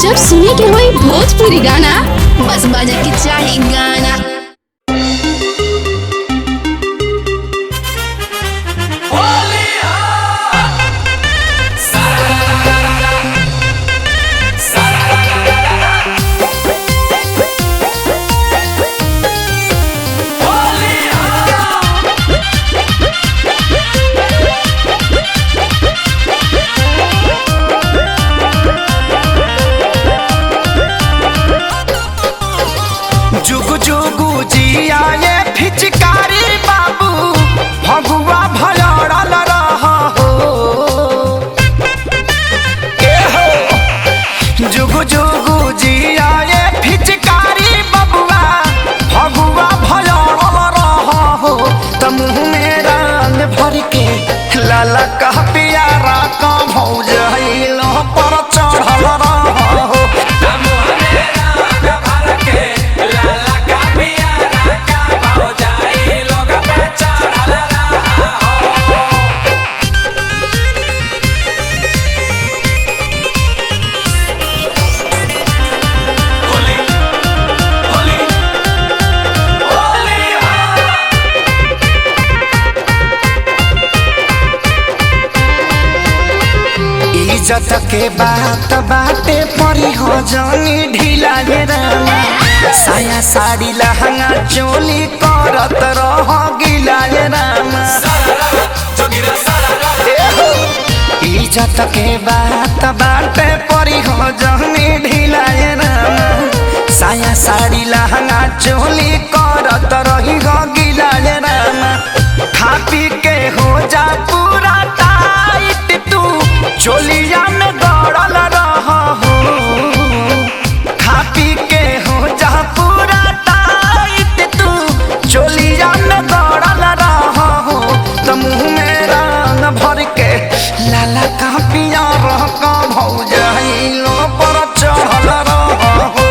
जब सुने के होई भोजपुरी गाना, बस बजे के चाही गाना। जुगु जुगु जिया ये फिचकारी बाबू भगुआ भलड़ल रहा हो। ए हो जुगु जुगु जिया ये फिचकारी बबुआ भगुआ भलड़ल रहा हो। त मुँह में रंग भर के लाला कह पियारा का भौजैल पर चढ़ल रहा हो। इज्जत के बात बाटे परी हो जानी ढीला गे रामा। साया साड़ी लहंगा चोली करत रह गिला गे रामा। इज्जत के बात बाटे परी हो जानी ढीला गे रामा। साया साड़ी लहंगा चोली करत रही हो गिला गे रामा। खा पी के हो जा पूरा टाइट तू चोलिया में दौड़ल रहा हो। खा पी के हो जा पूरा टाइट तू चोलिया में दौड़ल रहा हो। त मुँह में रंग भर के लाला का पिया रह का भौजैलो पर चढ़ल रहा हो।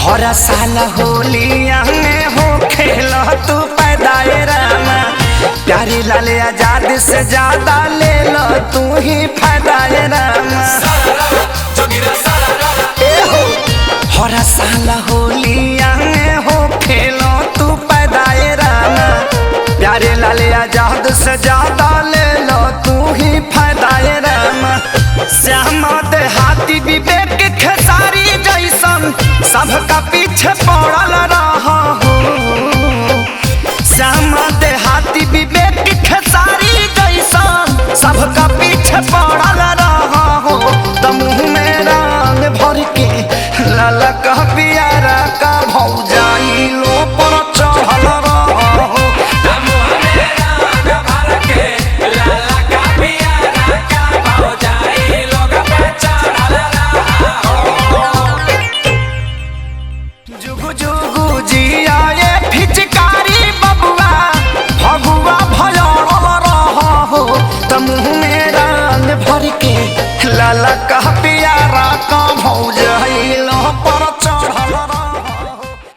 हर साल होलिया में हो खेल तू पैदाए रामा। प्यारी लाल आजाद से ज्यादा ले लो तू ही फायदाए रामा। हर साल होलिया में हो खेल तू पैदाए रामा। प्यारे लाल आजाद से ज्यादा ले लो तू ही फायदाए रामा। श्यामा देहाती विवेक खेसारी जैसन सबका पीछे पड़ल रहा हो। श्यामा देहाती विवेक खेसारी जैसन सबका पीछे पड़ल रहा हो। त मुँह में रंग भर के लाला कह पियारा का भौजाइलो पर चढ़ल रहा हो। जुगु जुगु जिया ये फिचकारी बबुआ भगुआ भलड़ल रहा हो। त मुँह में रंग भर के लाला कह